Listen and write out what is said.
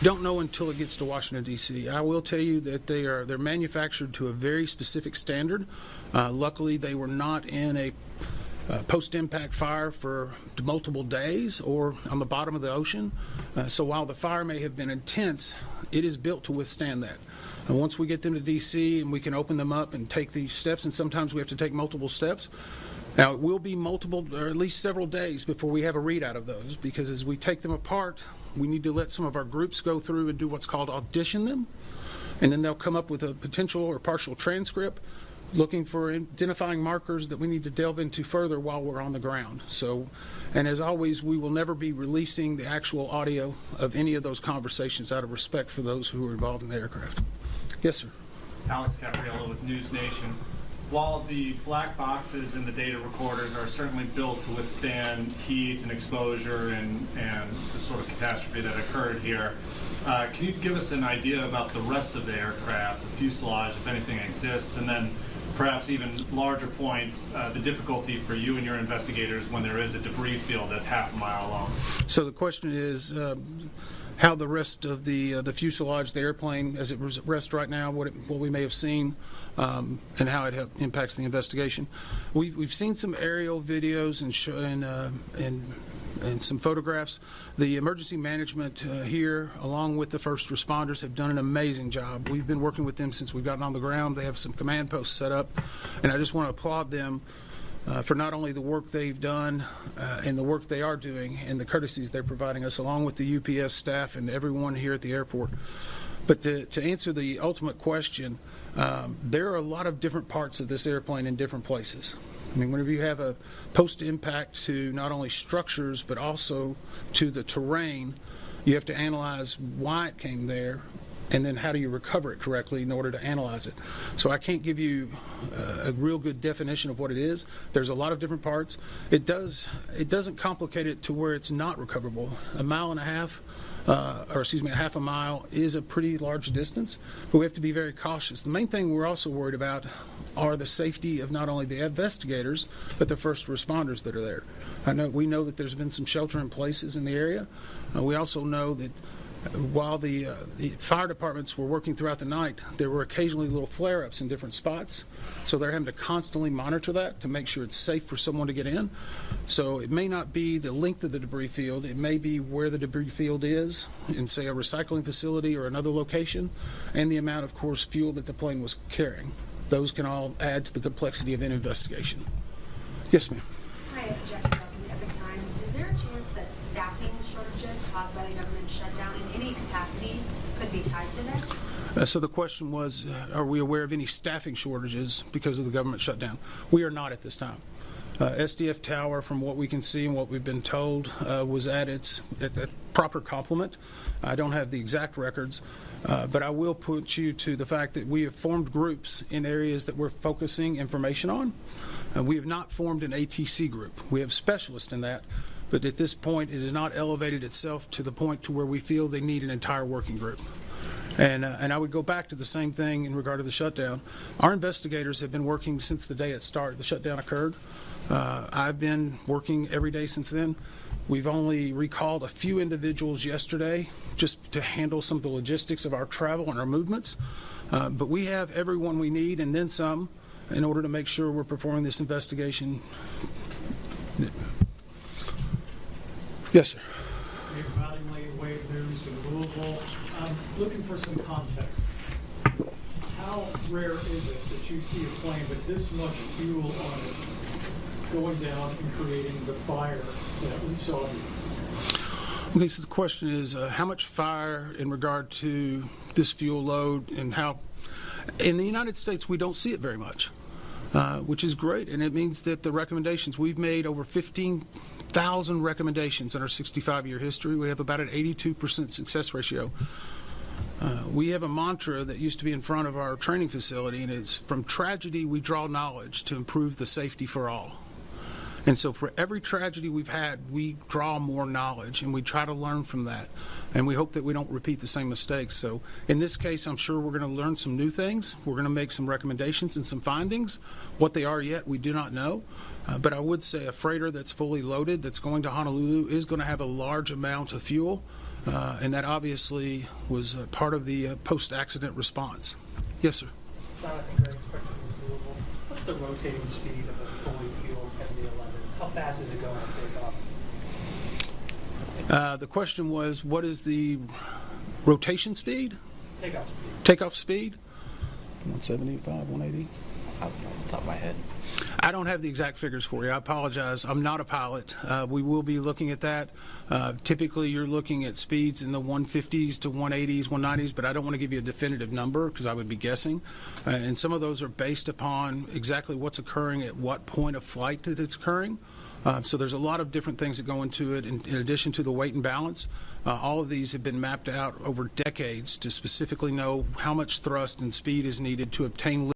Don't know until it gets to Washington, D.C. I will tell you that they're manufactured to a very specific standard. Luckily, they were not in a post-impact fire for multiple days or on the bottom of the ocean. So while the fire may have been intense, it is built to withstand that. And once we get them to D.C. and we can open them up and take these steps, and sometimes we have to take multiple steps. Now, it will be multiple, or at least several days before we have a readout of those, because as we take them apart, we need to let some of our groups go through and do what's called audition them, and then they'll come up with a potential or partial transcript looking for identifying markers that we need to delve into further while we're on the ground. So, and as always, we will never be releasing the actual audio of any of those conversations out of respect for those who are involved in the aircraft. Yes, sir. Alex Capriello with News Nation. While the black boxes and the data recorders are certainly built to withstand heat and exposure and the sort of catastrophe that occurred here, can you give us an idea about the rest of the aircraft, the fuselage, if anything exists, and then perhaps even larger point, the difficulty for you and your investigators when there is a debris field that's half a mile long? So the question is how the rest of the fuselage, the airplane, as it rests right now, what we may have seen, and how it impacts the investigation. We've seen some aerial videos and some photographs. The emergency management here, along with the first responders, have done an amazing job. We've been working with them since we've gotten on the ground. They have some command posts set up, and I just want to applaud them for not only the work they've done and the work they are doing and the courtesies they're providing us, along with the UPS staff and everyone here at the airport. But to answer the ultimate question, there are a lot of different parts of this airplane in different places. I mean, whenever you have a post-impact to not only structures but also to the terrain, you have to analyze why it came there, and then how do you recover it correctly in order to analyze it. So I can't give you a real good definition of what it is. There's a lot of different parts. It doesn't complicate it to where it's not recoverable. A mile and a half, a half a mile is a pretty large distance, but we have to be very cautious. The main thing we're also worried about are the safety of not only the investigators, but the first responders that are there. We know that there's been some shelter in places in the area. We also know that while the fire departments were working throughout the night, there were occasionally little flare-ups in different spots. So they're having to constantly monitor that to make sure it's safe for someone to get in. So it may not be the length of the debris field. It may be where the debris field is in, say, a recycling facility or another location, and the amount, of course, fuel that the plane was carrying. Those can all add to the complexity of an investigation. Yes, ma'am. Hi, Jackie from the Epic Times. Is there a chance that staffing shortages caused by the government shutdown in any capacity could be tied to this? So the question was, are we aware of any staffing shortages because of the government shutdown? We are not at this time. SDF Tower, from what we can see and what we've been told, was at its proper complement. I don't have the exact records, but I will put you to the fact that we have formed groups in areas that we're focusing information on. We have not formed an ATC group. We have specialists in that, but at this point it has not elevated itself to the point to where we feel they need an entire working group. And I would go back to the same thing in regard to the shutdown. Our investigators have been working since the day it started. The shutdown occurred. I've been working every day since then. We've only recalled a few individuals yesterday just to handle some of the logistics of our travel and our movements. But we have everyone we need and then some in order to make sure we're performing this investigation. Yes, sir. Dave Mattingly, Wave News in Louisville. I'm looking for some context. How rare is it that you see a plane with this much fuel on it going down and creating the fire that we saw here? Okay, so the question is how much fire in regard to this fuel load, and how in the United States we don't see it very much, which is great, and it means that the recommendations, we've made over 15,000 recommendations in our 65-year history. We have about an 82% success ratio. We have a mantra that used to be in front of our training facility, and it's, from tragedy we draw knowledge to improve the safety for all. And so for every tragedy we've had, we draw more knowledge, and we try to learn from that. And we hope that we don't repeat the same mistakes. So in this case, I'm sure we're going to learn some new things. We're going to make some recommendations and some findings. What they are yet, we do not know. But I would say a freighter that's fully loaded, that's going to Honolulu, is going to have a large amount of fuel. And that obviously was part of the post-accident response. Yes, sir. Jonathan Gregg, Spectrum News, Louisville. What's the rotating speed of a fully fueled MD-11? How fast is it going to take off? The question was, what is the rotation speed? Takeoff speed. Takeoff speed? 175, 180? Off the top of my head. I don't have the exact figures for you. I apologize. I'm not a pilot. We will be looking at that. Typically, you're looking at speeds in the 150s to 180s, 190s, but I don't want to give you a definitive number because I would be guessing. And some of those are based upon exactly what's occurring at what point of flight that it's occurring. So there's a lot of different things that go into it in addition to the weight and balance. All of these have been mapped out over decades to specifically know how much thrust and speed is needed to obtain